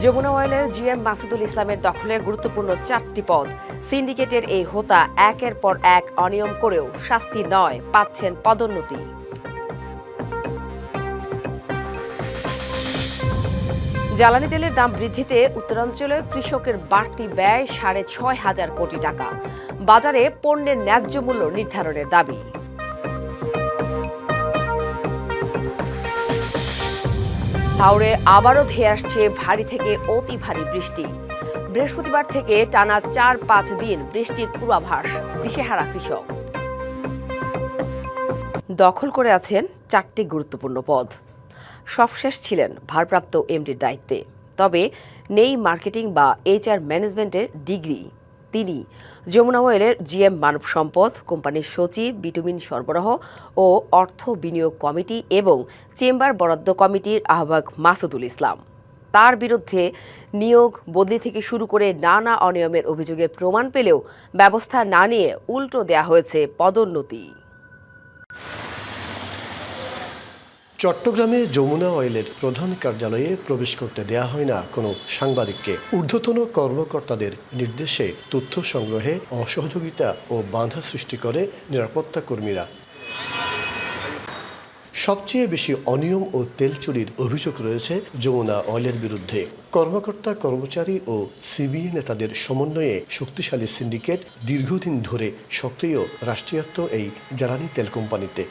যমুনা অয়েলের জিএম মাসুদুল ইসলামের দখলে গুরুত্বপূর্ণ 4টি পদ। সিন্ডিকেটের এই হোতা একের পর এক অনিয়ম করেও শাস্তি নয়, পাচ্ছেন পদোন্নতি। জ্বালানি তেলের দাম বৃদ্ধিতে উত্তরাঞ্চলে কৃষকের বাড়তি ব্যয় 6,500 কোটি টাকা। বাজারে পণ্যের ন্যায্য মূল্য নির্ধারণের দাবি। হাওড়ে আবারও ধেয়ে আসছে ভারী থেকে অতি ভারী বৃষ্টি। বৃহস্পতিবার থেকে টানা 4-5 দিন বৃষ্টির পূর্বাভাস, দিশেহারা কৃষক। দখল করে আছেন 4টি গুরুত্বপূর্ণ পদ। সবশেষ ছিলেন ভারপ্রাপ্ত এমডির দায়িত্বে, তবে নেই মার্কেটিং বা এইচআর ম্যানেজমেন্টের ডিগ্রি। তিনি যমুনা অয়েলের জিএম মানব সম্পদ, কোম্পানির সচিব, বিটুমিন সরবরাহ ও অর্থ বিনিয়োগ কমিটি এবং চেম্বার বরাদ্দ কমিটির আহ্বায়ক মাসুদুল ইসলাম। তার বিরুদ্ধে নিয়োগ, বদলি থেকে শুরু করে নানা অনিয়মের অভিযোগের প্রমাণ পেলেও ব্যবস্থা না নিয়ে উল্টো দেয়া হয়েছে পদোন্নতি। চট্টগ্রামে যমুনা অয়েলের প্রধান কার্যালয়ে প্রবেশ করতে দেয়া হয় না কোনো সাংবাদিককে। ঊর্ধ্বতন কর্মকর্তাদের নির্দেশে তথ্য সংগ্রহে অসহযোগিতা ও বাধা সৃষ্টি করে নিরাপত্তা কর্মীরা। সবচেয়ে বেশি অনিয়ম ও তেল চুরির অভিযোগ রয়েছে যমুনা অয়েলের বিরুদ্ধে। কর্মকর্তা, কর্মচারী ও সিবিএ নেতাদের সমন্বয়ে শক্তিশালী সিন্ডিকেট দীর্ঘদিন ধরে সক্রিয় রাষ্ট্রায়ত্ত এই জ্বালানি তেল কোম্পানিতে।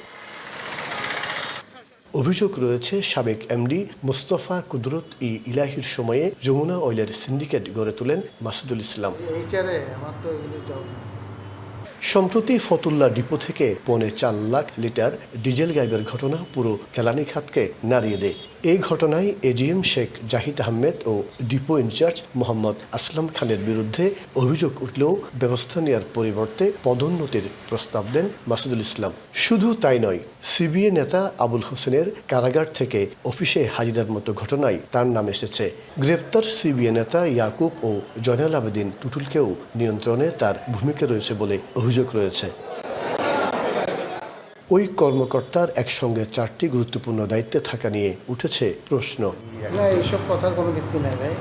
অভিযোগ রয়েছে সাবেক এমডি মোস্তফা কুদরত ইলাহির সময়ে যমুনা অয়েলের সিন্ডিকেট গড়ে তোলেন মাসুদুল ইসলাম। সম্প্রতি ফতুল্লা ডিপো থেকে 4.5 লাখ লিটার ডিজেল গায়েবের ঘটনা পুরো জ্বালানি খাতকে নাড়িয়ে দেয়। এই ঘটনায় এজিএম শেখ জাহিদ আহমেদ ও ডিপো ইনচার্জ মোহাম্মদ আসলাম খানের বিরুদ্ধে অভিযোগ উঠলেও ব্যবস্থা নেওয়ার পরিবর্তে পদোন্নতির প্রস্তাব দেন মাসুদুল ইসলাম। শুধু তাই নয়, সিবিএ নেতা আবুল হোসেনের কারাগার থেকে অফিসে হাজিরার মতো ঘটনায় তার নাম এসেছে। গ্রেপ্তার সিবিএ নেতা ইয়াকুব ও জয়নাল আবেদিন টুটুলকেও নিয়ন্ত্রণে তার ভূমিকা রয়েছে বলে অভিযোগ রয়েছে। ওই কর্মকর্তার একসঙ্গে 4টি গুরুত্বপূর্ণ দায়িত্বে থাকা নিয়ে উঠেছে প্রশ্ন। না, এইসব কথার কোনো ভিত্তি নাই ভাই।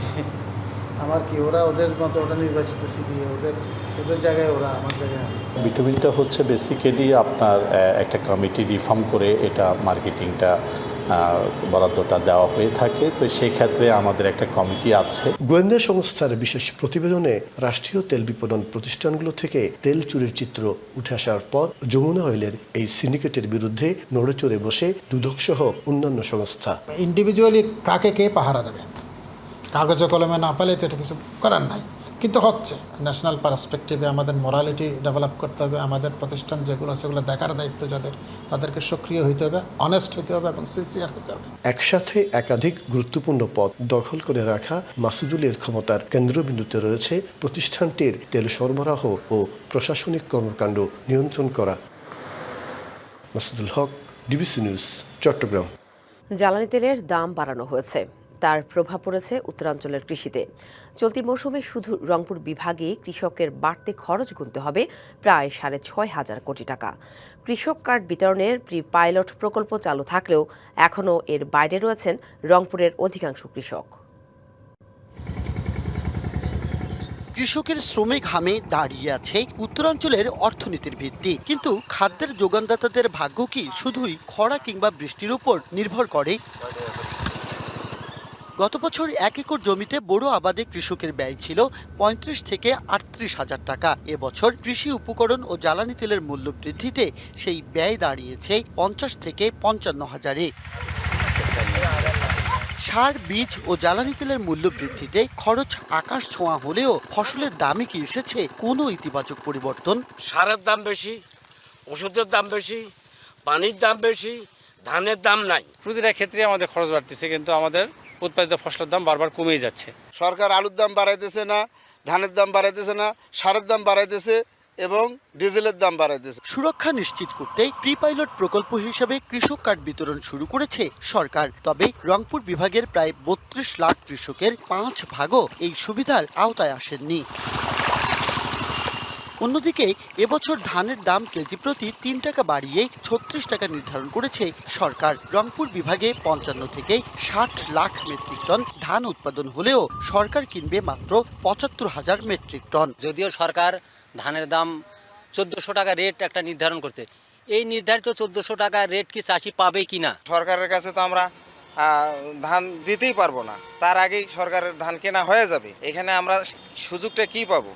আমার কি, ওরা ওদের মতো, ওরা নির্বাচিত সিবিএ, ওদের জায়গায় ওরা, আমার জায়গায়। বিটুমিনটা হচ্ছে বেসিক্যালি আপনার একটা কমিটি রিফর্ম করে এটা মার্কেটিংটা বরাদ্দটা দেওয়া হয়ে থাকে। তো সেই ক্ষেত্রে আমাদের একটা কমিটি আছে। গোয়েন্দা সংস্থার বিশেষ প্রতিবেদনে রাষ্ট্রীয় তেল বিপণন প্রতিষ্ঠানগুলো থেকে তেল চুরির চিত্র উঠে আসার পর যমুনা অয়েলের এই সিন্ডিকেটের বিরুদ্ধে নড়েচড়ে বসে দুদক সহ অন্যান্য সংস্থা। ইন্ডিভিজুয়ালি কাকে কে পাহারা দেবে, কাগজে কলমে না পালে তো এটা কিছু করার নাই, কিন্তু হচ্ছে। ন্যাশনাল পার্সপেক্টিভে আমাদের মোরালিটি ডেভেলপ করতে হবে। আমাদের প্রতিষ্ঠান যেগুলো সেগুলো দেখার দায়িত্ব যাদের, তাদেরকে সক্রিয় হতে হবে, অনেস্ট হতে হবে এবং সিনসিয়ার হতে হবে। একসাথে একাধিক গুরুত্বপূর্ণ পদ দখল করে রাখা মাসুদুলের ক্ষমতার কেন্দ্রবিন্দুতে রয়েছে প্রতিষ্ঠানটির তেল সরবরাহ ও প্রশাসনিক কর্মকাণ্ড নিয়ন্ত্রণ করা। মাসুদুল হক, ডিবিসি নিউজ, চট্টগ্রাম। জ্বালানি তেলের দাম বাড়ানো হয়েছে, তার প্রভাব পড়েছে উত্তরাঞ্চলের কৃষিতে। চলতি মৌসুমে শুধু রংপুর বিভাগে কৃষকের বাড়তি খরচ গুনতে হবে প্রায় 6,500 কোটি টাকা। কৃষক কার্ড বিতরণের প্রি পাইলট প্রকল্প চালু থাকলেও এখনও এর বাইরে রয়েছেন রংপুরের অধিকাংশ কৃষক। কৃষকের শ্রমিক ঘামে দাঁড়িয়ে আছে উত্তরাঞ্চলের অর্থনীতির ভিত্তি, কিন্তু খাদ্যের যোগানদাতাদের ভাগ্য কি শুধুই খরা কিংবা বৃষ্টির উপর নির্ভর করে? গত বছর 1 একর জমিতে বোরো আবাদে কৃষকের ব্যয় ছিল 35 থেকে 38 হাজার টাকা। এবছর কৃষি উপকরণ ও জ্বালানি তেলের মূল্য বৃদ্ধিতে সেই ব্যয় দাঁড়িয়েছে 50 থেকে 55 হাজারে। সার, বীজ ও জ্বালানি তেলের মূল্য বৃদ্ধিতে খরচ আকাশ ছোঁয়া হলেও ফসলের দামে কি এসেছে কোনো ইতিবাচক পরিবর্তন? সারের দাম বেশি, ওষুধের দাম বেশি, পানির দাম বেশি, ধানের দাম নাই। প্রতিটা ক্ষেত্রে আমাদের খরচ বাড়তেছে, কিন্তু আমাদের উৎপাদিত ফসলের দাম বারবার কমেই যাচ্ছে। সরকার আলুর দাম বাড়াইতেছে না, ধানের দাম বাড়াইতেছে না, সারের দাম বাড়াইতেছে এবং ডিজেলের দাম বাড়াইতেছে। সুরক্ষা নিশ্চিত করতে প্রি পাইলট প্রকল্প হিসেবে কৃষক কার্ড বিতরণ শুরু করেছে সরকার। তবে রংপুর বিভাগের প্রায় 32 লাখ কৃষকের 5 ভাগও এই সুবিধার আওতায় আসেননি। অন্যদিকে এবছর ধানের দাম কেজি প্রতি ৩ টাকা বাড়িয়ে ৩৬ টাকা নির্ধারণ করেছে সরকার। রংপুর বিভাগে ৫৫ থেকে ৬০ লাখ মেট্রিক টন ধান উৎপাদন হলেও সরকার কিনবে মাত্র ৭৫,০০০ মেট্রিক টন। যদিও সরকার ধানের দাম ১৪০০ টাকা রেট একটা নির্ধারণ করছে, এই নির্ধারিত ১৪০০ টাকা রেট কি চাষি পাবে কিনা? সরকারের কাছে তো আমরা ধান দিতেই পারবো না, তার আগেই সরকারের ধান কেনা হয়ে যাবে। এখানে আমরা সুযোগটা কি পাবো?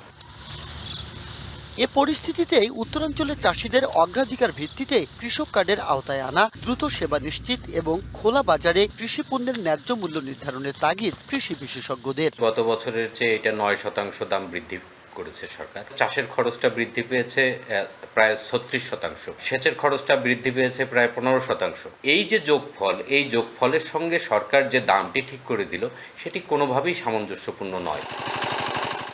এ পরিস্থিতিতে উত্তরাঞ্চলের চাষিদের অগ্রাধিকার ভিত্তিতে কৃষক কার্ডের আওতায় আনা, দ্রুত সেবা নিশ্চিত এবং খোলা বাজারে কৃষি পণ্যের ন্যায্য মূল্য নির্ধারণের তাগিদ কৃষি বিশেষজ্ঞদের। গত বছরের চেয়ে এটা ৯% দাম বৃদ্ধি করেছে সরকার। চাষের খরচটা বৃদ্ধি পেয়েছে প্রায় ৩৬%, সেচের খরচটা বৃদ্ধি পেয়েছে প্রায় ১৫%। এই যে যোগফল, এই যোগফলের সঙ্গে সরকার যে দামটি ঠিক করে দিল সেটি কোনোভাবেই সামঞ্জস্যপূর্ণ নয়।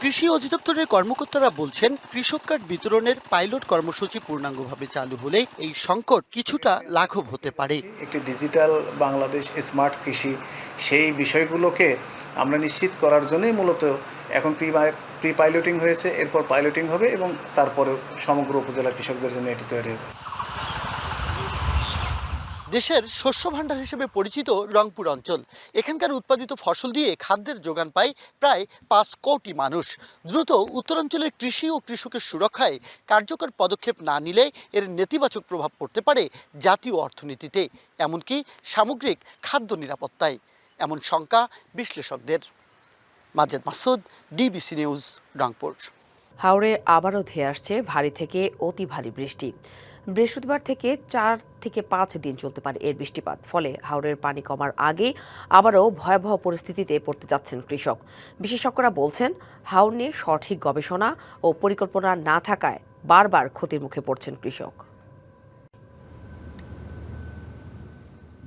কৃষি অধিদপ্তরের কর্মকর্তারা বলছেন, কৃষক কার্ড বিতরণের পাইলট কর্মসূচি পূর্ণাঙ্গভাবে চালু হলে এই সংকট কিছুটা লাঘব হতে পারে। একটি ডিজিটাল বাংলাদেশ, স্মার্ট কৃষি, সেই বিষয়গুলোকে আমরা নিশ্চিত করার জন্যই মূলত এখন প্রি পাইলটিং হয়েছে, এরপর পাইলটিং হবে এবং তারপরে সমগ্র উপজেলা কৃষকদের জন্য এটি তৈরি হবে। দেশের শস্য ভাণ্ডার হিসেবে পরিচিত রংপুর অঞ্চল, এখানকার উৎপাদিত ফসল দিয়ে খাদ্যের যোগান পায় প্রায় ৫ কোটি মানুষ। দ্রুত উত্তরাঞ্চলের কৃষি ও কৃষকের সুরক্ষায় কার্যকর পদক্ষেপ না নিলে এর নেতিবাচক প্রভাব পড়তে পারে জাতীয় অর্থনীতিতে, এমনকি সামগ্রিক খাদ্য নিরাপত্তায়, এমন শঙ্কা বিশ্লেষকদের। Majed Masud, DBC news, Rangpur. হাওরে আবারও ধেয়ে আসছে ভারী থেকে অতি ভারী বৃষ্টি। বৃহস্পতিবার থেকে ৪ থেকে ৫ দিন চলতে পারে এর বৃষ্টিপাত। ফলে হাওরের পানি কমার আগে আবারও ভয়াবহ পরিস্থিতিতে পড়তে যাচ্ছেন কৃষক। বিশেষজ্ঞরা বলছেন, হাওর নিয়ে সঠিক গবেষণা ও পরিকল্পনা না থাকায় বারবার ক্ষতির মুখে পড়ছেন কৃষক।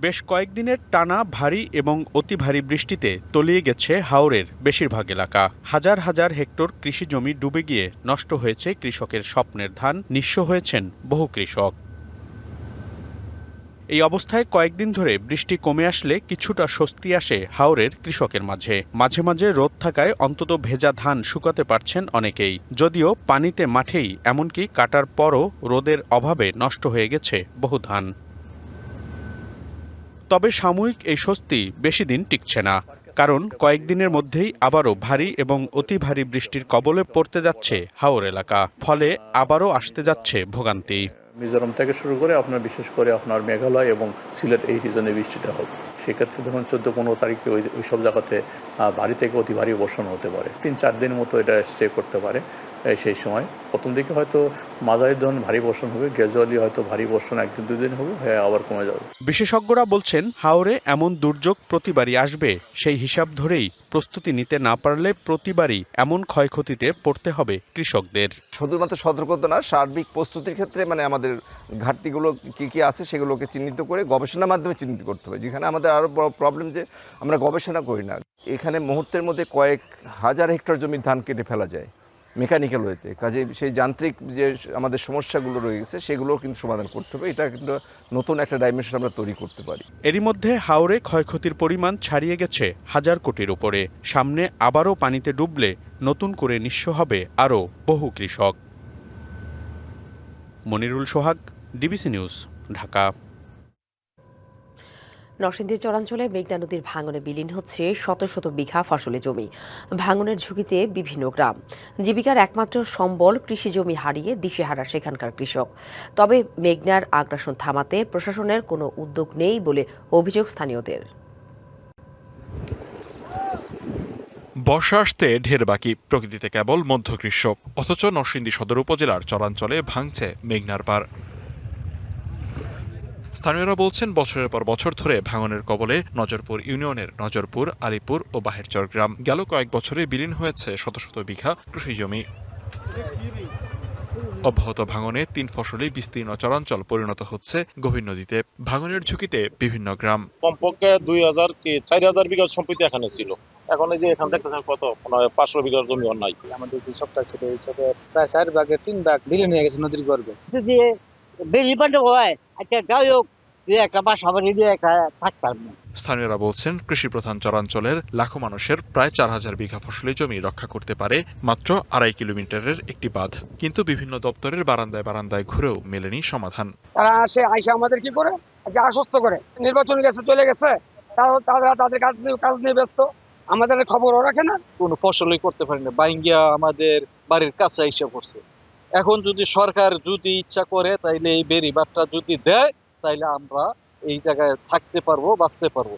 বেশ কয়েকদিনের টানা ভারী এবং অতি ভারী বৃষ্টিতে তলিয়ে গেছে হাওরের বেশিরভাগ এলাকা। হাজার হাজার হেক্টর কৃষি জমি ডুবে গিয়ে নষ্ট হয়েছে কৃষকের স্বপ্নের ধান, নিঃস্ব হয়েছেন বহু কৃষক। এই অবস্থায় কয়েকদিন ধরে বৃষ্টি কমে আসলে কিছুটা স্বস্তি আসে হাওরের কৃষকের মাঝে। মাঝে মাঝে রোদ থাকায় অন্তত ভেজা ধান শুকাতে পারছেন অনেকেই। যদিও পানিতে মাঠেই, এমনকি কাটার পরও রোদের অভাবে নষ্ট হয়ে গেছে বহু ধান। তবে সাময়িক এই স্বস্তি বেশি দিন টিকছে না, কারণ কয়েকদিনের মধ্যেই আবারও ভারী এবং অতি ভারী বৃষ্টির কবলে পড়তে যাচ্ছে হাওর এলাকা। ফলে আবারও আসতে যাচ্ছে ভোগান্তি। মিজোরাম থেকে শুরু করে আপনার বিশেষ করে আপনার মেঘালয় এবং সিলেট এই রিজনে বৃষ্টিটা হবে। সেক্ষেত্রে ধরুন 14-15 তারিখে ওই সব জায়গাতে ভারী থেকে অতি ভারী বর্ষণ হতে পারে। 3-4 দিনের মতো এটা স্টে করতে পারে। সেই সময় প্রথম দিকে হয়তো মাঝারি ধরনের ভারী বর্ষণ হবে, গ্র্যাজুয়ালি হয়তো ভারী বর্ষণ 1-2 দিন হবে, আবার কমে যাবে। বিশেষজ্ঞরা বলছেন, হাওরে এমন দুর্যোগ প্রতিবারই আসবে। সেই হিসাব ধরেই প্রস্তুতি নিতে না পারলে প্রতিবারই এমন ক্ষয়ক্ষতিতে পড়তে হবে কৃষকদের। শুধুমাত্র সতর্কতা না, সার্বিক প্রস্তুতির ক্ষেত্রে আমাদের ঘাটতিগুলো কি কি আছে সেগুলোকে চিহ্নিত করে গবেষণার মাধ্যমে চিহ্নিত করতে হবে। যেখানে আমাদের আরও বড় প্রবলেম যে আমরা গবেষণা করি না। এখানে মুহূর্তের মধ্যে কয়েক হাজার হেক্টর জমির ধান কেটে ফেলা যায় মেকানিক্যাল ওয়েতে। কাজে সেই যান্ত্রিক যে আমাদের সমস্যাগুলো রয়ে গেছে সেগুলোও কিন্তু সমাধান করতে হবে। এটা কিন্তু নতুন একটা ডাইমেনশন আমরা তৈরি করতে পারি। এরই মধ্যে হাওরে ক্ষয়ক্ষতির পরিমাণ ছাড়িয়ে গেছে 1000 কোটির উপরে। সামনে আবারও পানিতে ডুবলে নতুন করে নিঃস্ব হবে আরও বহু কৃষক। মনিরুল সোহাগ, ডিবিসি নিউজ, ঢাকা। নরসিংদীর চরাঞ্চলে মেঘনা নদীর ভাঙনে বিলীন হচ্ছে শত শত বিঘা ফসলি জমি। ভাঙনের ঝুঁকিতে বিভিন্ন গ্রাম। জীবিকার একমাত্র সম্বল কৃষি জমি হারিয়ে দিশেহারা সেখানকার কৃষক। তবে মেঘনার আগ্রাসন থামাতে প্রশাসনের কোনো উদ্যোগ নেই বলে অভিযোগ স্থানীয়দের। বর্ষা আসতে ঢের বাকি, প্রকৃতিতে কেবল মধ্য গ্রীষ্ম। অথচ নরসিংদী সদর উপজেলার চরাঞ্চলে ভাঙছে মেঘনার পার। স্থানীয়রা বলছেন, বছরের পর বছর ধরে ভাঙনের কবলে নজরপুর ইউনিয়নের নজরপুর, আলীপুর ও বাহেরচর গ্রাম। গেল কয়েক বছরে বিলীন হয়েছে শত শত বিঘা কৃষি জমি। অব্যাহত ভাঙনে 3 ফসলি বিস্তীর্ণ চরাঞ্চল পরিণত হচ্ছে গভীর নদীতে। ভাঙনের ঝুঁকিতে বিভিন্ন গ্রাম। কমপক্ষে 2000 কি 4000 বিঘা সম্পত্তি এখানে ছিল। এখন এই যে এখান থেকে কত 500 বিঘার জমি নাই। আমাদের যে সবটা ছিল এই সবে প্রায় 4 ভাগের 3 ভাগ বিলীন হয়ে গেছে নদীর গর্ভে। যদি বেশি পানি হয়, আচ্ছা যাই হোক দিয়ে একটা বাসা বাড়ি দিয়ে একটা থাকতাম না। স্থানীয়রা বলছেন কৃষি প্রধান চরাঞ্চলের লাখো মানুষের প্রায় 4000 বিঘা ফসলি জমি রক্ষা করতে পারে মাত্র 2.5 কিলোমিটারের একটি বাঁধ, কিন্তু বিভিন্ন দপ্তরের বারান্দায় বারান্দায় ঘুরেও মেলেনি সমাধান। তারা আইসা আমাদের কি করে আশ্বস্ত করে নির্বাচন গেছে চলে গেছে, তারা তাদের কাজ নিয়ে ব্যস্ত, আমাদের খবরও রাখে না। কোনো ফসলই করতে পারি না, বাইঙ্গিয়া আমাদের বাড়ির কাছে এসে পড়ছে। এখন যদি সরকার যদি ইচ্ছা করে তাইলে এই বেড়িবাঁধটা যদি দেয় তাইলে আমরা এই জায়গায় থাকতে পারবো, বাঁচতে পারবো।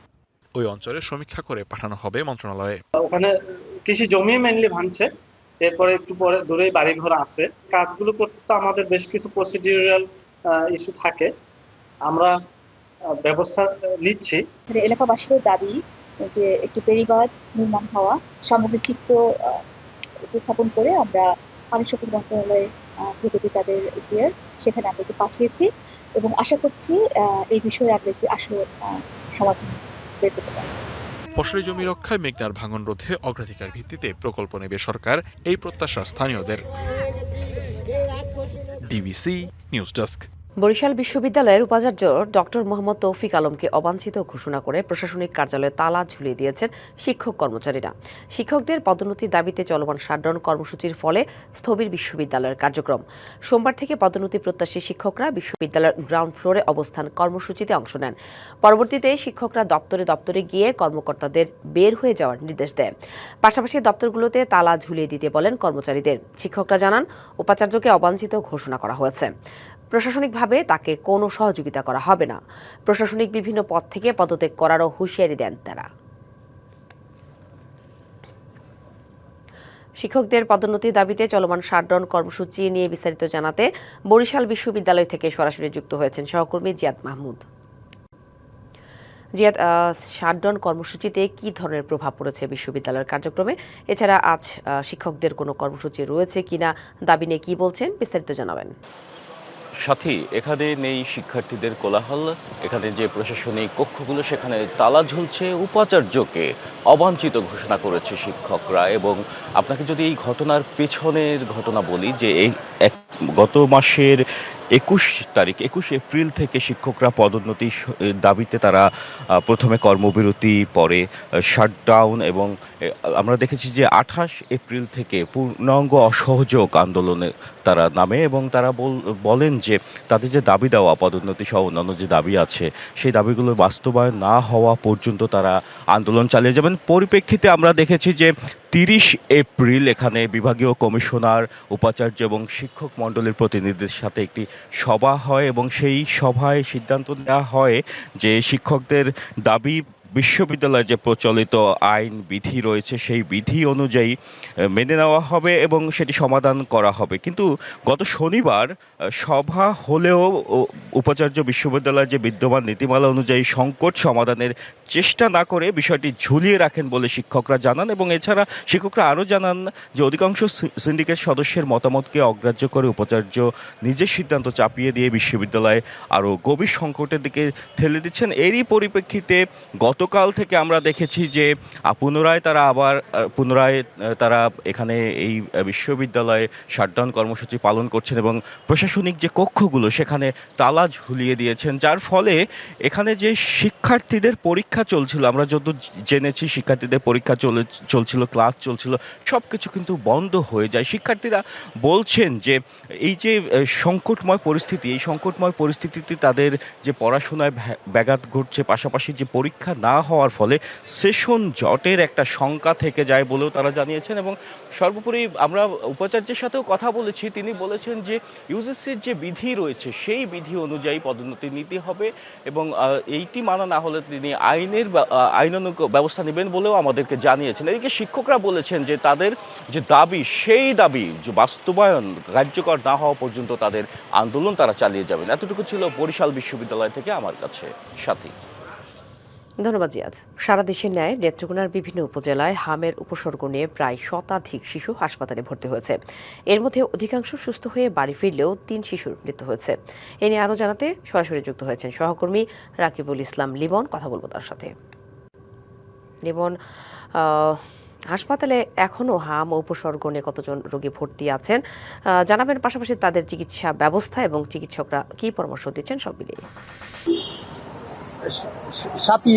ওই অঞ্চলে সমীক্ষা করে পাঠানো হবে মন্ত্রণালয়ে। ওখানে কৃষি জমি মেইনলি ভাঙছে, এরপরে একটু পরে দূরেই বাড়িঘর আছে। কাজগুলো করতে তো আমাদের বেশ কিছু প্রসিডিউরাল ইস্যু থাকে, আমরা ব্যবস্থা নিচ্ছি। এলাকাবাসীর দাবি যে একটি বেড়িবাঁধ নির্মাণ হওয়া, সামগ্রিক চিত্র উপস্থাপন করে আমরা পানি সম্পদ মন্ত্রণালয়ে যেগুলি তাদের দিয়ে সেখানে আমরা একটু পাঠিয়েছি এবং আশা করছি এই বিষয়ে আমরা একটি আসল সমাধান বের করতে পারব। ফসলি জমি রক্ষায় মেঘনার ভাঙন রোধে অগ্রাধিকার ভিত্তিতে প্রকল্প নেবে সরকার, এই প্রত্যাশা স্থানীয়দের। DBC news desk. বরিশাল বিশ্ববিদ্যালয়ের উপাচার্য ডক্টর মোহাম্মদ তৌফিক আলমকে অবাঞ্ছিত ঘোষণা করে প্রশাসনিক কার্যালয়ে তালা ঝুলিয়ে দিয়েছেন শিক্ষক কর্মচারীরা। শিক্ষকদের পদোন্নতির দাবিতে চলমান শাটডাউন কর্মসূচির ফলে স্থবির বিশ্ববিদ্যালয়ের কার্যক্রম। সোমবার থেকে পদোন্নতি প্রত্যাশী শিক্ষকরা বিশ্ববিদ্যালয়ের গ্রাউন্ড ফ্লোরে অবস্থান কর্মসূচিতে অংশ নেন। পরবর্তীতে শিক্ষকরা দপ্তরে দপ্তরে গিয়ে কর্মকর্তাদের বের হয়ে যাওয়ার নির্দেশ দেয়। পাশাপাশি দপ্তরগুলোতে তালা ঝুলিয়ে দিতে বলেন কর্মচারীদের। শিক্ষকরা জানান, উপাচার্যকে অবাঞ্ছিত ঘোষণা করা হয়েছে। প্রশাসনিকভাবে তাকে কোনো সহযোগিতা করা হবে না। প্রশাসনিক বিভিন্ন পদ থেকে পদত্যাগ করারও হুঁশিয়ারি দেন তারা। শিক্ষকদের পদোন্নতির দাবিতে চলমান শাটডাউন কর্মসূচি নিয়ে বিস্তারিত জানাতে বরিশাল বিশ্ববিদ্যালয় থেকে সরাসরি যুক্ত হয়েছেন সহকর্মী জিয়াদ মাহমুদ। জিয়াদ, শাটডাউন কর্মসূচিতে কি ধরনের প্রভাব পড়েছে বিশ্ববিদ্যালয়ের কার্যক্রমে? এছাড়া আজ শিক্ষকদের কোনো কর্মসূচি রয়েছে কিনা, দাবি নিয়ে কি বলছেন, বিস্তারিত জানাবেন। সাথী, এখানে নেই শিক্ষার্থীদের কোলাহল, এখানে যে প্রশাসনিক কক্ষগুলো সেখানে তালা ঝুলছে। উপাচার্যকে অবাঞ্ছিত ঘোষণা করেছে শিক্ষকরা। এবং আপনাকে যদি এই ঘটনার পেছনের ঘটনা বলি, যে এই গত মাসের 21 এপ্রিল থেকে শিক্ষকরা পদোন্নতি দাবিতে তারা প্রথমে কর্মবিরতি, পরে শাটডাউন, এবং আমরা দেখেছি যে 28 এপ্রিল থেকে পূর্ণাঙ্গ অসহযোগ আন্দোলনে তারা নামে এবং তারা বলেন যে তাদের যে দাবি দেওয়া পদোন্নতি সহ অন্যান্য যে দাবি আছে সেই দাবিগুলো বাস্তবায়ন না হওয়া পর্যন্ত তারা আন্দোলন চালিয়ে যাবেন। পরিপ্রেক্ষিতে আমরা দেখেছি যে 30 এপ্রিল এখানে বিভাগীয় কমিশনার, উপাচার্য এবং শিক্ষক মণ্ডলীর প্রতিনিধিদের সাথে একটি সভা হয় এবং সেই সভায় সিদ্ধান্ত নেওয়া হয় যে শিক্ষকদের দাবি বিশ্ববিদ্যালয়ে যে প্রচলিত আইন বিধি রয়েছে সেই বিধি অনুযায়ী মেনে নেওয়া হবে এবং সেটি সমাধান করা হবে। কিন্তু গত শনিবার সভা হলেও উপাচার্য বিশ্ববিদ্যালয়ের যে বিদ্যমান নীতিমালা অনুযায়ী সংকট সমাধানের চেষ্টা না করে বিষয়টি ঝুলিয়ে রাখেন বলে শিক্ষকরা জানান। এবং এছাড়া শিক্ষকরা আরও জানান যে অধিকাংশ সিন্ডিকেট সদস্যের মতামতকে অগ্রাহ্য করে উপাচার্য নিজের সিদ্ধান্ত চাপিয়ে দিয়ে বিশ্ববিদ্যালয়ে আরও গভীর সংকটের দিকে ঠেলে দিচ্ছেন। এরই পরিপ্রেক্ষিতে গতকাল থেকে আমরা দেখেছি যে পুনরায় তারা এখানে এই বিশ্ববিদ্যালয়ে শাটডাউন কর্মসূচি পালন করছেন এবং প্রশাসনিক যে কক্ষগুলো সেখানে তালা ঝুলিয়ে দিয়েছেন, যার ফলে এখানে যে শিক্ষার্থীদের পরীক্ষা চলছিল, আমরা যত জেনেছি শিক্ষার্থীদের পরীক্ষা চলছিল, ক্লাস চলছিল, সব কিছু কিন্তু বন্ধ হয়ে যায়। শিক্ষার্থীরা বলছেন যে এই যে সংকটময় পরিস্থিতি, এই সংকটময় পরিস্থিতিতে তাদের যে পড়াশোনায় ব্যাঘাত ঘটছে, পাশাপাশি যে পরীক্ষা না হওয়ার ফলে সেশন জটের একটা শঙ্কা থেকে যায় বলেও তারা জানিয়েছেন। এবং সর্বোপরি আমরা উপাচার্যের সাথেও কথা বলেছি, তিনি বলেছেন যে ইউজিসির যে বিধি রয়েছে সেই বিধি অনুযায়ী পদোন্নতি নিতে হবে এবং এইটি মানা না হলে তিনি আইনানুগ ব্যবস্থা নেবেন বলেও আমাদেরকে জানিয়েছেন। এদিকে শিক্ষকরা বলেছেন যে তাদের যে দাবি, সেই দাবি যে বাস্তবায়ন কার্যকর না হওয়া পর্যন্ত তাদের আন্দোলন তারা চালিয়ে যাবেন। এতটুকু ছিল বরিশাল বিশ্ববিদ্যালয় থেকে আমার কাছে সাথী। ধন্যবাদ জিয়াদ। সারা দেশের ন্যায় নেত্রকোনার বিভিন্ন উপজেলায় হামের উপসর্গ নিয়ে প্রায় 100 শিশু হাসপাতালে ভর্তি হয়েছে। এর মধ্যে অধিকাংশ সুস্থ হয়ে বাড়ি ফিরলেও 3 শিশুর মৃত্যু হয়েছে। এ নিয়ে আরও জানাতে সরাসরি যুক্ত হয়েছেন সহকর্মী রাকিবুল ইসলাম লিমন। কথা বলবো তার সাথে। লিমন, হাসপাতালে এখনও হাম ও উপসর্গ নিয়ে কতজন রোগী ভর্তি আছেন জানাবেন, পাশাপাশি তাদের চিকিৎসা ব্যবস্থা এবং চিকিৎসকরা কী পরামর্শ দিচ্ছেন সব মিলিয়ে। সাথী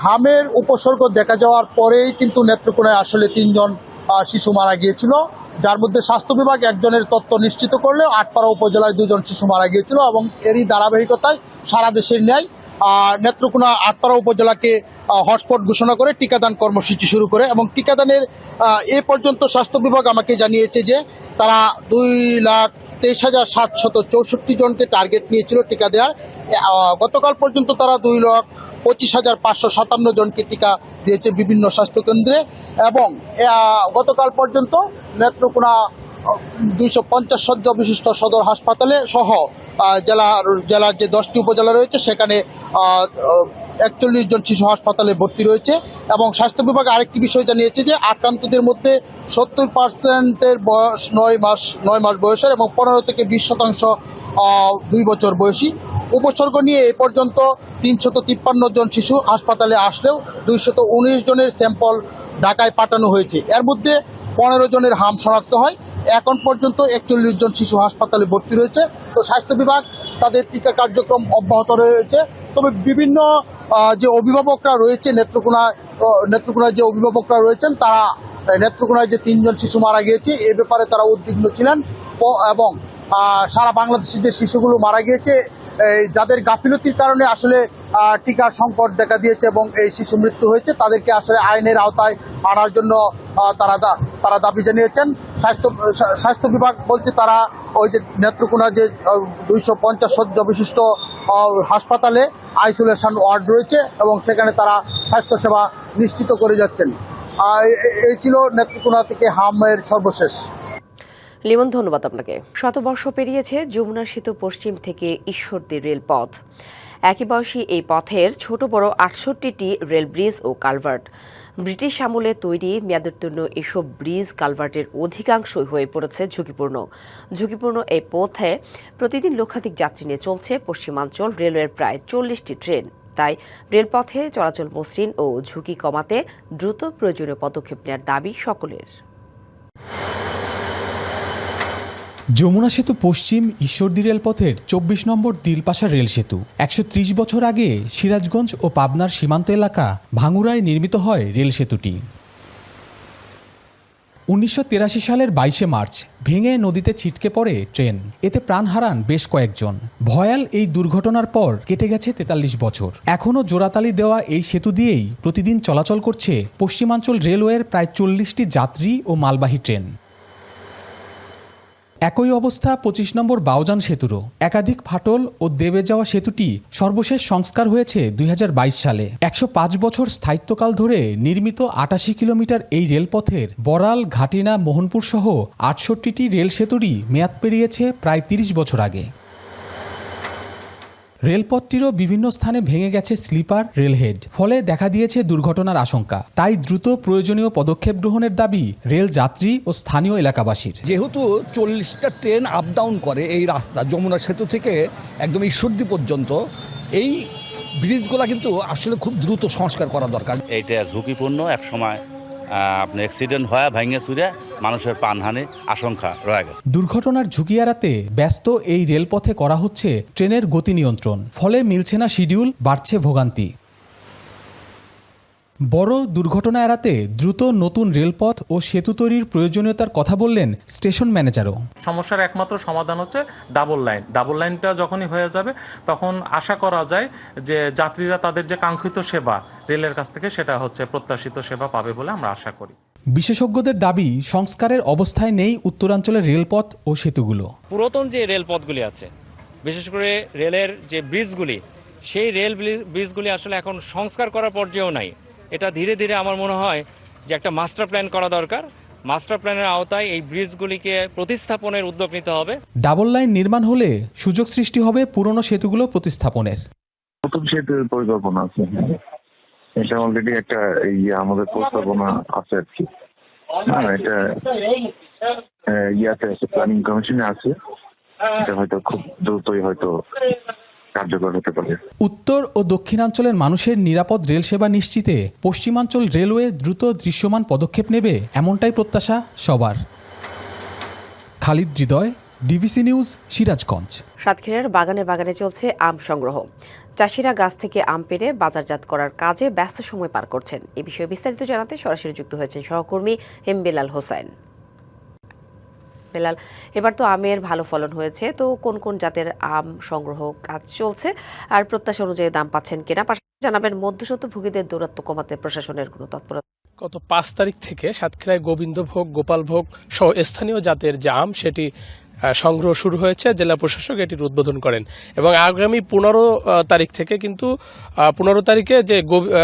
হামের উপসর্গ দেখা যাওয়ার পরেই কিন্তু নেত্রকোনায় আসলে 3 জন শিশু মারা গিয়েছিল, যার মধ্যে স্বাস্থ্য বিভাগ একজনের তথ্য নিশ্চিত করলেও আটপাড়া উপজেলায় 2 জন শিশু মারা গিয়েছিল এবং এরই ধারাবাহিকতায় সারা দেশের ন্যায় নেত্রকোনা আটপাড়া উপজেলাকে হটস্পট ঘোষণা করে টিকাদান কর্মসূচি শুরু করে এবং টিকাদানের এ পর্যন্ত স্বাস্থ্য বিভাগ আমাকে জানিয়েছে যে তারা 2,23,764 জনকে টার্গেট নিয়েছিল টিকা দেওয়ার। গতকাল পর্যন্ত তারা 2,25,557 জনকে টিকা দিয়েছে বিভিন্ন স্বাস্থ্যকেন্দ্রে এবং গতকাল পর্যন্ত নেত্রকোনা 250 শয্যা বিশিষ্ট সদর হাসপাতালে সহ জেলার যে 10টি উপজেলা রয়েছে সেখানে 41 জন শিশু হাসপাতালে ভর্তি রয়েছে এবং স্বাস্থ্য বিভাগ আরেকটি বিষয় জানিয়েছে যে আক্রান্তদের মধ্যে 70%-এর বয়স 9 মাস বয়সের এবং 15 থেকে 20% 2 বছর বয়সী। উপসর্গ নিয়ে এ পর্যন্ত 353 জন শিশু হাসপাতালে আসলেও 219 জনের স্যাম্পল ঢাকায় পাঠানো হয়েছে। এর মধ্যে 15 জনের হাম শনাক্ত হয়। এখন পর্যন্ত 41 জন শিশু হাসপাতালে ভর্তি রয়েছে। তো স্বাস্থ্য বিভাগ তাদের টিকা কার্যক্রম অব্যাহত রয়েছে। তবে বিভিন্ন যে অভিভাবকরা রয়েছে নেত্রকোনায় যে অভিভাবকরা রয়েছেন তারা নেত্রকোনায় যে 3 জন শিশু মারা গিয়েছে এ ব্যাপারে তারা উদ্বিগ্ন ছিলেন এবং সারা বাংলাদেশে যে শিশুগুলো মারা গিয়েছে যাদের গাফিলতির কারণে আসলে টিকার সংকট দেখা দিয়েছে এবং এই শিশু মৃত্যু হয়েছে তাদেরকে আসলে আইনের আওতায় আনার জন্য তারা দাবি জানিয়েছেন। স্বাস্থ্য বিভাগ বলছে তারা ওই যে নেত্রকোনা যে 250 শয্যা বিশিষ্ট হাসপাতালে আইসোলেশন ওয়ার্ড রয়েছে এবং সেখানে তারা স্বাস্থ্যসেবা নিশ্চিত করে যাচ্ছেন। এই ছিল নেত্রকোনা থেকে হামের সর্বশেষ। লিমন, ধন্যবাদ আপনাকে। শতবর্ষ পেরিয়েছে যমুনা সেতু পশ্চিম থেকে ঈশ্বরদী রেলপথ। একই বয়সী এই পথের ছোট বড় 68টি রেল ব্রিজ ও কালভার্ট। ব্রিটিশ আমলে তৈরি মেয়াদোত্তীর্ণ এসব ব্রিজ কালভার্টের অধিকাংশই হয়ে পড়েছে ঝুঁকিপূর্ণ এই পথে প্রতিদিন লক্ষাধিক যাত্রী নিয়ে চলছে পশ্চিমাঞ্চল রেলওয়ের প্রায় 40টি ট্রেন। তাই রেলপথে চলাচল মসৃণ ও ঝুঁকি কমাতে দ্রুত প্রয়োজনীয় পদক্ষেপ নেওয়ার দাবি সকলের। যমুনা সেতু পশ্চিম ঈশ্বরদী রেলপথের 24 নম্বর দিলপাশা রেল সেতু। 130 বছর আগে সিরাজগঞ্জ ও পাবনার সীমান্ত এলাকা ভাঙ্গুড়ায় নির্মিত হয় রেল সেতুটি। 1983 সালের 22 মার্চ ভেঙে নদীতে ছিটকে পড়ে ট্রেন। এতে প্রাণ হারান বেশ কয়েকজন। ভয়াল এই দুর্ঘটনার পর কেটে গেছে 43 বছর। এখনও জোড়াতালি দেওয়া এই সেতু দিয়েই প্রতিদিন চলাচল করছে পশ্চিমাঞ্চল রেলওয়ের প্রায় 40টি যাত্রী ও মালবাহী ট্রেন। একই অবস্থা 25 নম্বর বাউজান সেতুরও। একাধিক ফাটল ও দেবে যাওয়া সেতুটি সর্বশেষ সংস্কার হয়েছে 2022 সালে। 105 বছর স্থায়িত্বকাল ধরে নির্মিত 88 কিলোমিটার এই রেলপথের বড়াল, ঘাটিনা, মোহনপুর সহ 68টি রেল সেতুরই মেয়াদ পেরিয়েছে প্রায় 30 বছর আগে। রেলপথটিরও বিভিন্ন স্থানে ভেঙে গেছে স্লিপার রেলহেড, ফলে দেখা দিয়েছে দুর্ঘটনার আশঙ্কা। তাই দ্রুত প্রয়োজনীয় পদক্ষেপ গ্রহণের দাবি রেল যাত্রী ও স্থানীয় এলাকাবাসীর। যেহেতু 40টা ট্রেন আপ ডাউন করে এই রাস্তা যমুনা সেতু থেকে একদম ঈশ্বরদী পর্যন্ত, এই ব্রিজগুলো কিন্তু আসলে খুব দ্রুত সংস্কার করা দরকার। এইটা ঝুঁকিপূর্ণ, এক সময় আপনার অ্যাক্সিডেন্ট হয়ে ভেঙে চুরে মানুষের প্রাণহানি আশঙ্কা রয়ে গেছে। দুর্ঘটনার ঝুঁকি এড়াতে ব্যস্ত এই রেলপথে করা হচ্ছে ট্রেনের গতি নিয়ন্ত্রণ, ফলে মিলছে না শিডিউল, বাড়ছে ভোগান্তি। বড় দুর্ঘটনা এড়াতে দ্রুত নতুন রেলপথ ও সেতু তৈরির প্রয়োজনীয়তার কথা বললেন স্টেশন ম্যানেজারও। সমস্যার একমাত্র সমাধান হচ্ছে ডাবল লাইনটা যখনই হয়ে যাবে তখন আশা করা যায় যে যাত্রীরা তাদের যে কাঙ্ক্ষিত সেবা রেলের কাছ থেকে সেটা হচ্ছে প্রত্যাশিত সেবা পাবে বলে আমরা আশা করি। বিশেষজ্ঞদের দাবি সংস্কারের অবস্থায় নেই উত্তরাঞ্চলের রেলপথ ও সেতুগুলো। পুরাতন যে রেলপথগুলি আছে, বিশেষ করে রেলের যে ব্রিজগুলি, সেই রেল ব্রিজগুলি আসলে এখন সংস্কার করার পর্যায়েও নাই। এটা ধীরে ধীরে আমার মনে হয় যে একটা মাস্টার প্ল্যান করা দরকার। মাস্টার প্ল্যানের আওতায় এই ব্রিজগুলিকে প্রতিস্থাপনের উদ্যোগ নিতে হবে। ডাবল লাইন নির্মাণ হলে সুযোগ সৃষ্টি হবে পুরনো সেতুগুলো প্রতিস্থাপনের। নতুন সেতুর পরিকল্পনা আছে, এটা অলরেডি একটা আমাদের প্রস্তাবনা আছে আর কি। এটা ইয়াতে আছে, প্ল্যানিং কমিশনে আছে। এটা হয়তো খুব দ্রুতই হয়তো কার্যকর হতে পারে। উত্তর ও দক্ষিণাঞ্চলের মানুষের নিরাপদ রেল সেবা নিশ্চিতে পশ্চিমাঞ্চল রেলওয়ে দ্রুত দৃশ্যমান পদক্ষেপ নেবে, এমনটাই প্রত্যাশা সবার। খালিদ হৃদয়, ডিবিসি নিউজ, সিরাজগঞ্জ। সাতক্ষীরার বাগানে বাগানে চলছে আম সংগ্রহ। চাষিরা গাছ থেকে আম পেড়ে বাজারজাত করার কাজে ব্যস্ত সময় পার করছেন। এ বিষয়ে বিস্তারিত জানাতে সরাসরি যুক্ত হয়েছেন সহকর্মী এম বেলাল হোসেন। বেলাল, এবার তো আমের ভালো ফলন হয়েছে, তো কোন কোন জাতের আম সংগ্রহ কাজ চলছে আর প্রত্যাশা অনুযায়ী দাম পাচ্ছেন কিনা, পাশাপাশি জানাবেন মধ্যস্বত্বভোগীদের দৌরাত্ম্য কমাতে প্রশাসনের কোনো তৎপরতা। গত 5 তারিখ থেকে সাতক্ষীরায় গোবিন্দভোগ, গোপালভোগ সহ স্থানীয় জাতের যে আম সেটি সংগ্রহ শুরু হয়েছে। জেলা প্রশাসক এটির উদ্বোধন করেন এবং আগামী 15 তারিখ থেকে কিন্তু 15 তারিখে যে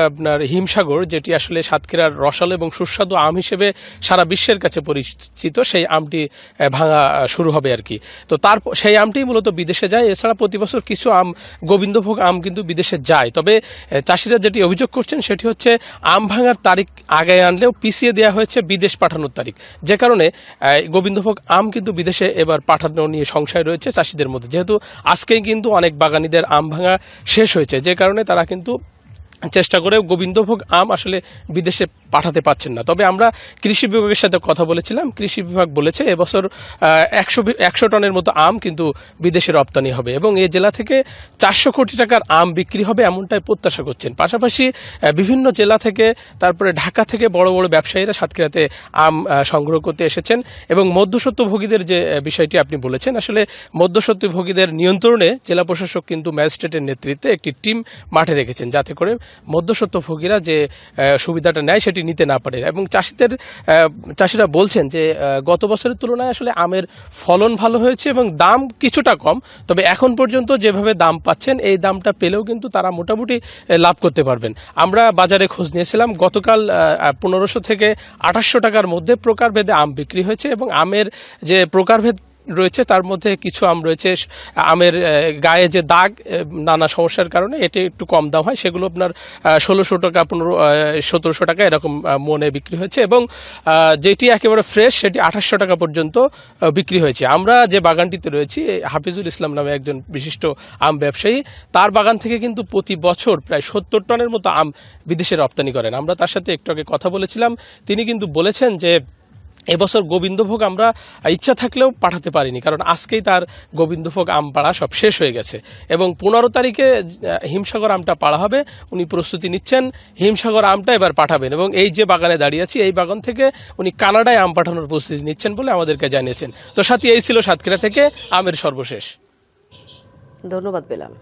আপনার হিমসাগর, যেটি আসলে সাতক্ষীরার রসালো এবং সুস্বাদু আম হিসেবে সারা বিশ্বের কাছে পরিচিত, সেই আমটি ভাঙা শুরু হবে আর কি। তো সেই আমটি মূলত বিদেশে যায়। এছাড়া প্রতি বছর কিছু আম, গোবিন্দভোগ আম কিন্তু বিদেশে যায়। তবে চাষিরা যেটি অভিযোগ করছেন সেটি হচ্ছে আম ভাঙার তারিখ আগে আনলেও পিছিয়ে দেওয়া হয়েছে বিদেশ পাঠানোর তারিখ, যে কারণে গোবিন্দভোগ আম কিন্তু বিদেশে এবার পাঠানো নিয়ে সংশয় রয়েছে চাষিদের মধ্যে। যেহেতু আজকেই কিন্তু অনেক বাগানীদের আম ভাঙা শেষ হয়েছে, যে কারণে তারা কিন্তু চেষ্টা করে গোবিন্দভোগ আম আসলে বিদেশে পাঠাতে পারছেন না। তবে আমরা কৃষি বিভাগের সাথে কথা বলেছিলাম। কৃষি বিভাগ বলেছে এবছর 100 টনের মতো আম কিন্তু বিদেশে রপ্তানি হবে এবং এই জেলা থেকে 400 কোটি টাকার আম বিক্রি হবে, এমনটাই প্রত্যাশা করছেন। পাশাপাশি বিভিন্ন জেলা থেকে, তারপরে ঢাকা থেকে বড় বড় ব্যবসায়ীরা সাতক্ষীরাতে আম সংগ্রহ করতে এসেছেন এবং মধ্যস্বত্বভোগীদের যে বিষয়টি আপনি বলেছেন, আসলে মধ্যস্বত্বভোগীদের নিয়ন্ত্রণে জেলা প্রশাসক কিন্তু ম্যাজিস্ট্রেটের নেতৃত্বে একটি টিম মাঠে রেখেছেন, যাতে করে মধ্যস্বত্বভোগীরা যে সুবিধাটা নেয় সেটি নিতে না পারে। এবং চাষিরা বলছেন যে গত বছরের তুলনায় আসলে আমের ফলন ভালো হয়েছে এবং দাম কিছুটা কম। তবে এখন পর্যন্ত যেভাবে দাম পাচ্ছেন, এই দামটা পেলেও কিন্তু তারা মোটামুটি লাভ করতে পারবেন। আমরা বাজারে খোঁজ নিয়েছিলাম, গতকাল 1500 থেকে 2800 টাকার মধ্যে প্রকারভেদে আম বিক্রি হয়েছে এবং আমের যে প্রকারভেদ রয়েছে তার মধ্যে কিছু আম রয়েছে আমের গায়ে যে দাগ নানা সমস্যার কারণে এটি একটু কম দাম হয়, সেগুলো আপনার 1600 টাকা 1700 টাকা এরকম মনে বিক্রি হয়েছে এবং যেটি একেবারে ফ্রেশ সেটি 2800 টাকা পর্যন্ত বিক্রি হয়েছে। আমরা যে বাগানটিতে রয়েছি, হাফিজুল ইসলাম নামে একজন বিশিষ্ট আম ব্যবসায়ী, তার বাগান থেকে কিন্তু প্রতি বছর প্রায় 70 টনের মতো আম বিদেশে রপ্তানি করেন। আমরা তার সাথে একটু আগে কথা বলেছিলাম, তিনি কিন্তু বলেছেন যে এবছর গোবিন্দভোগ আমরা ইচ্ছা থাকলেও পাঠাতে পারিনি, কারণ আজকেই তার গোবিন্দভোগ আম পাড়া সব শেষ হয়ে গেছে এবং 15 তারিখে হিমসাগর আমটা পাড়া হবে। উনি প্রস্তুতি নিচ্ছেন, হিমসাগর আমটা এবার পাঠাবেন এবং এই যে বাগানে দাঁড়িয়ে আছি, এই বাগান থেকে উনি কানাডায় আম পাঠানোর প্রস্তুতি নিচ্ছেন বলে আমাদেরকে জানিয়েছেন। তো সাথী, এই ছিল সাতক্ষীরা থেকে আমের সর্বশেষ। ধন্যবাদ বেলাল।